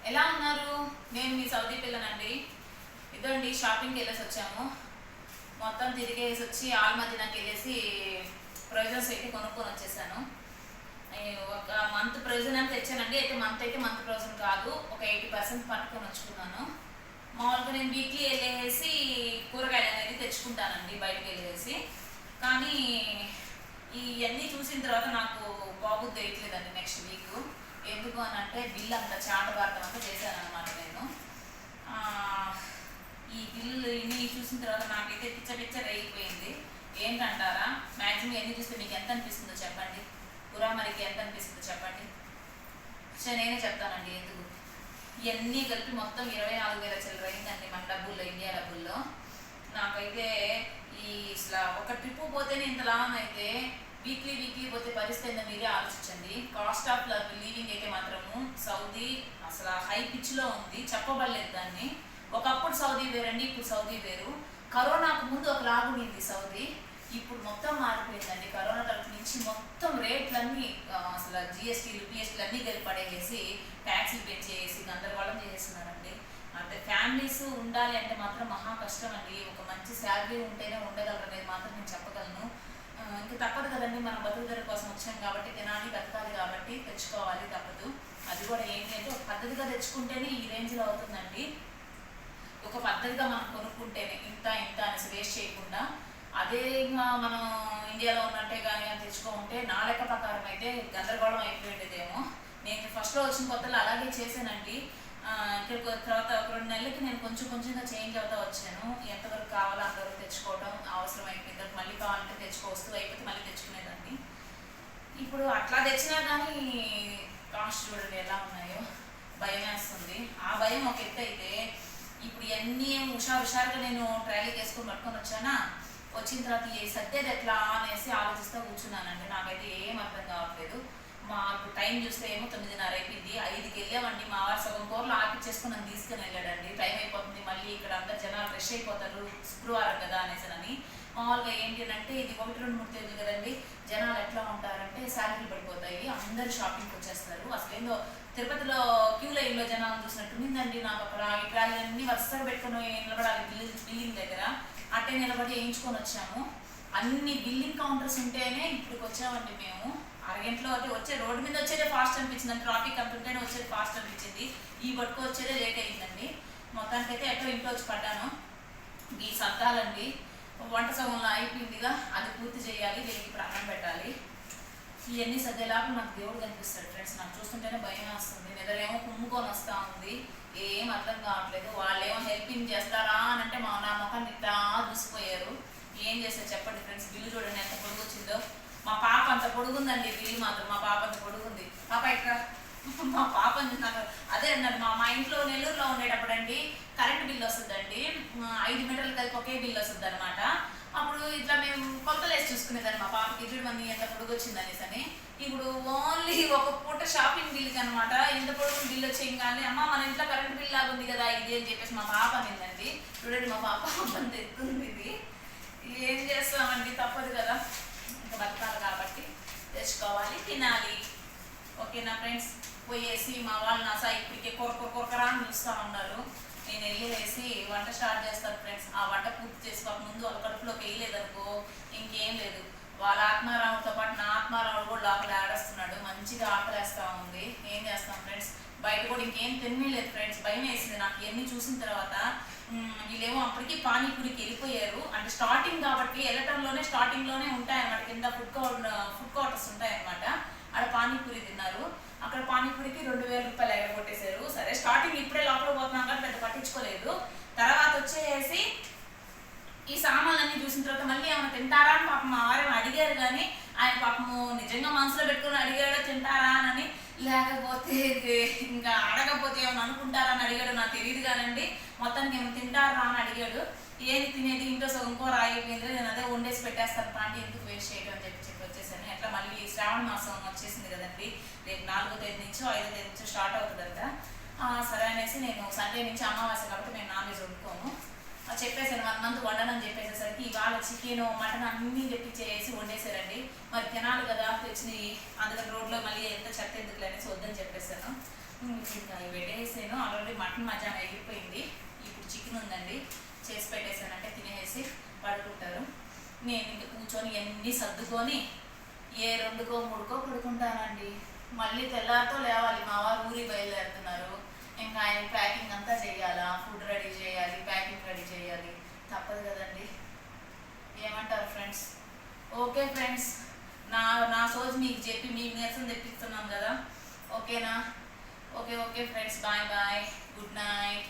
ఎలా ఉన్నారు? నేను మీ సౌదీ పిల్లనండి. ఇదండి షాపింగ్కి వెళ్ళేసి వచ్చాము. మొత్తం తిరిగేసి వచ్చి ఆల్మదీనాకి వెళ్ళేసి ప్రొవిజన్స్ అయితే కొనుక్కొని వచ్చేసాను. ఒక మంత్ ప్రొవిజన్ అని తెచ్చానండి. అయితే మంత్ ప్రొవిజన్ కాదు, ఒక 80% పట్టుకొని వచ్చుకున్నాను. మామూలుగా నేను వీక్లీ వెళ్ళేసి కూరగాయలు అనేది తెచ్చుకుంటానండి బయటకు వెళ్ళేసి. కానీ ఇవన్నీ చూసిన తర్వాత నాకు బాబుద్ది వేయట్లేదండి నెక్స్ట్ వీక్. ఎందుకు అని అంటే బిల్ అంతా చాటబారతం అంతా చేశాను అనమాట నేను. ఈ బిల్లు ఇన్ని చూసిన తర్వాత నాకైతే పిచ్చ రేగిపోయింది. ఏంటంటారా? మ్యాక్సిమం ఎన్ని చూస్తే మీకు ఎంత అనిపిస్తుందో చెప్పండి. పురామరికి ఎంత అనిపిస్తుందో చెప్పండి. సరే నేనే చెప్తానండి ఎందుకు. ఇవన్నీ కలిపి మొత్తం 24,000 చిల్లర అయిందండి మన డబ్బుల్లో, ఇండియా డబ్బుల్లో. నాకైతే అసలు ఒక ట్రిప్ పోతేనే ఇంత లాంగ్ అయితే వీక్లీ పోతే పరిస్థితి ఏందో మీరే ఆలోచించండి. కాస్ట్ ఆఫ్ లివింగ్ అయితే మాత్రము సౌదీ అసలు హై పిచ్లో ఉంది, చెప్పబడలేదు దాన్ని. ఒకప్పుడు సౌదీ వేరండి, ఇప్పుడు సౌదీ వేరు. కరోనాకు ముందు ఒక లాగుండింది సౌదీ, ఇప్పుడు మొత్తం మారిపోయిందండి. కరోనా తరపు నుంచి మొత్తం రేట్లన్నీ అసలు జిఎస్టీలు పిఎస్టీలు అన్నీ కలిపి పడేసి ట్యాక్సీలు పెంచేసి గందరగోళం చేసేస్తున్నారండి. అంటే ఫ్యామిలీస్ ఉండాలి అంటే మాత్రం మహా కష్టం అండి. ఒక మంచి శాలరీ ఉంటేనే ఉండగలరు అనేది మాత్రం నేను చెప్పగలను. ఇంకా తప్పదు కదండి, మనం బతుకుదల కోసం వచ్చాం కాబట్టి, తినాలి బతకాలి కాబట్టి తెచ్చుకోవాలి, తప్పదు. అది కూడా ఏంటి అంటే ఒక పద్ధతిగా తెచ్చుకుంటేనే ఈ రేంజ్లో అవుతుందండి. ఒక పద్ధతిగా మనం కొనుక్కుంటేనే ఇంత అనేసి వేస్ట్ చేయకుండా. అదే మనం ఇండియాలో ఉన్నట్టే కానీ తెచ్చుకుంటే నా లెక్క ప్రకారం అయితే గందరగోళం అయిపోయేదేమో. నేను ఫస్ట్లో వచ్చిన కొత్తలో అలాగే చేశానండి. ఇక్కడికి తర్వాత ఒక 2 నెలలకి నేను కొంచెంగా చేంజ్ అవుతా వచ్చాను. ఎంతవరకు కావాలో అంతవరకు తెచ్చుకోవడం, అవసరం అయిపోయింది మళ్ళీ కావాలంటే వస్తువు అయిపోతే మళ్ళీ తెచ్చుకునేదాన్ని. ఇప్పుడు అట్లా తెచ్చినా కానీ కాస్ట్ చూడండి ఎలా ఉన్నాయో, భయం వేస్తుంది. ఆ భయం ఒక ఎత్తు అయితే, ఇప్పుడు ఇవన్నీ హుషారుగా నేను ట్రైల్కి వేసుకొని పట్టుకొని వచ్చానా, వచ్చిన తర్వాత ఏ సర్దేది ఎట్లా అనేసి ఆలోచిస్తూ కూర్చున్నానండి. నాకైతే ఏం అర్థం కావట్లేదు. మాకు టైం చూస్తే ఏమో 9:30 అయిపోయింది. 5కి వెళ్ళామండి. మా వారు సగం కూరలు ఆపిచ్చేసుకుని నన్ను తీసుకుని వెళ్ళాడండి. టైం అయిపోతుంది, మళ్ళీ ఇక్కడ అందరు జనాలు ఫ్రెష్ అయిపోతారు, శుక్రవారం కదా అనేసి. మామూలుగా ఏంటి అంటే ఇది 1, 2, 3 తేదీలు కదండి. జనాలు ఎట్లా ఉంటారంటే శాలరీలు పడిపోతాయి, అందరు షాపింగ్కి వచ్చేస్తారు. అసలు ఏందో తిరుపతిలో క్యూ లైన్లో జనాలు చూసినట్టు నిందండి. నాకు అక్కడ ఈ ట్రాలీలన్నీ వరుసగా పెట్టుకుని నిలబడాలి బిల్లింగ్ దగ్గర. అట్టే నిలబడి వేయించుకొని వచ్చాము. అన్ని బిల్లింగ్ కౌంటర్స్ ఉంటేనే ఇప్పటికి వచ్చామండి మేము. అరగంటలో వచ్చే రోడ్డు మీద వచ్చేదే ఫాస్ట్ అనిపించింది. ట్రాఫిక్ అంటుంటేనే వచ్చేది ఫాస్ట్ అనిపించింది. ఈ పట్టుకు వచ్చేదే లేట్ అయిందండి. మొత్తానికైతే ఎక్కడో ఇంట్లో వచ్చి పడ్డాను. ఈ సర్దాలండి. వంట సగంలో అయిపోయిందిగా, అది పూర్తి చేయాలి, దీనికి ప్రాణం పెట్టాలి. ఇవన్నీ సర్దేలాగా నాకు దేవుడు కనిపిస్తాడు ఫ్రెండ్స్. నాకు చూస్తుంటేనే భయం వస్తుంది. నిద్రేమో కుమ్ముకొని వస్తూ ఉంది, ఏం అర్థం కావట్లేదు. వాళ్ళేమో హెల్పింగ్ చేస్తారా అని అంటే నా ముఖాన్ని ఇట్లా చూసిపోయారు. ఏం చేస్తారు చెప్పండి ఫ్రెండ్స్. బిల్లు చూడండి ఎంత పొడుగు వచ్చిందో. మా పాప అంత పొడుగుందండి బిల్లు మాత్రం. మా పాప అంత పొడుగుంది. పాప ఇక్కడ మా పాప నాకు అదే అన్నారు. మా ఇంట్లో నెల్లూరులో ఉండేటప్పుడు అండి కరెంట్ బిల్లు వస్తుందండి. 5 మీటర్లు కలిపి ఒకే బిల్లు వస్తుంది అనమాట. అప్పుడు ఇట్లా మేము కొలతలు వేసి చూసుకునేదాన్ని మా పాపకి చూడమని ఎంత పొడుగు వచ్చింది అనేసి. ఇప్పుడు ఓన్లీ ఒక పూట షాపింగ్ బిల్కి అనమాట ఎంత పొడుగు బిల్లు వచ్చేయంగానే, అమ్మ మన ఇంట్లో కరెంట్ బిల్ లాగా ఉంది కదా ఇది అని చెప్పేసి మా పాప అనిందండి. చూడండి మా పాప అంత ఎత్తుంది. ఇది ఏం చేస్తామండి, తప్పదు కదా, ఇంకా బతకాలి కాబట్టి తెచ్చుకోవాలి, తినాలి. ఓకేనా ఫ్రెండ్స్. పోయేసి మా వాళ్ళు నా ఇప్పటికే కొరకరా అని చూస్తూ ఉన్నారు. నేను వెళ్ళేసి వంట స్టార్ట్ చేస్తాను ఫ్రెండ్స్. ఆ వంట పూర్తి చేసుకోక ముందు వాళ్ళ కడుపులోకి వేయలేదనుకో ఇంకేం లేదు. వాళ్ళ ఆత్మారావుడితో పాటు నా ఆత్మారావుడు కూడా లోపల ఆడేస్తున్నాడు. మంచిగా ఆకలేస్తూ ఉంది. ఏం చేస్తాం ఫ్రెండ్స్. బయట కూడా ఇంకేం తినలేదు ఫ్రెండ్స్. భయం వేసింది నాకు ఇవన్నీ చూసిన తర్వాత. వీళ్ళేమో అప్పటికి పానీపూరికి వెళ్ళిపోయారు. అంటే స్టార్టింగ్ కాబట్టి స్టార్టింగ్లోనే ఉంటాయన్నమాట. కింద ఫుడ్ కోర్టర్స్ ఉంటాయన్నమాట. ఆడ పానీపూరి తిన్నారు. అక్కడ పానీపూరికి 2,000 రూపాయలు ఎగరగొట్టేశారు. సరే స్టార్టింగ్ ఇప్పుడే లోపల పోతున్నాం కానీ పెద్ద పట్టించుకోలేదు. తర్వాత వచ్చేసి ఈ సామాన్లన్నీ చూసిన తర్వాత మళ్ళీ ఏమైనా తింటారా అని పాపం మా వారేమో అడిగారు. కానీ ఆయన పాపము నిజంగా మనసులో పెట్టుకుని అడిగాడో తింటారా అని, లేకపోతే ఇంకా అడగకపోతే ఏమైనా అనుకుంటారా అని అడిగాడు నాకు తెలియదు కానండి. మొత్తానికి ఏమైనా తింటారా అని అడిగాడు. ఏది తినేది, ఇంట్లో సగం కూర అయిపోయింది, నేను అదే వండేసి పెట్టేస్తాను పాండి, ఎందుకు వేస్ట్ చేయడం అని చెప్పి వచ్చేసాను. అట్లా మళ్ళీ శ్రావణ మాసం వచ్చేసింది కదండి. రేపు 4వ తేదీ నుంచో 5వ తేదీ నుంచో స్టార్ట్ అవుతుందంట. సరే అనేసి నేను సండే నుంచి అమావాస్య కాబట్టి నేను నాన్ వెజ్ వండుకోను చెప్పేసాను. 1 మంత్ వండనని చెప్పేసేసరికి ఇవాళ చికెన్ మటన్ అన్నీ తెప్పించేసి వండేసారండి. మరి తినాలి కదా తెచ్చినవి, అందుకని రోడ్లో మళ్ళీ ఎంత చెత్త ఎందుకు అనేసి వద్దని చెప్పేసాను. ఇంకా ఇవి పెట్టేసాను. ఆల్రెడీ మటన్ మధ్యాహ్నం అయిపోయింది. ఇప్పుడు చికెన్ ఉందండి, చేసి పెట్టేసానంటే తినేసి పడుకుంటారు. నేను ఇంకా కూర్చొని ఎన్ని సర్దుకొని 2కో 3కో పడుకుంటానండి. మళ్ళీ తెల్లారితో లేవాలి. మా వారు ఊరి బయలుదేరుతున్నారు. ఇంకా ఆయన ప్యాకింగ్ అంతా చేయాలా, ఫుడ్ రెడీ చేయాలి, ప్యాకింగ్ రెడీ చేయాలి, తప్పదు కదండి. ఏమంటారు ఫ్రెండ్స్? ఓకే ఫ్రెండ్స్, నా సోజ్ మీకు చెప్పి మీకు నీరసం తెప్పిస్తున్నాం కదా, ఓకేనా? Okay friends, bye bye, good night.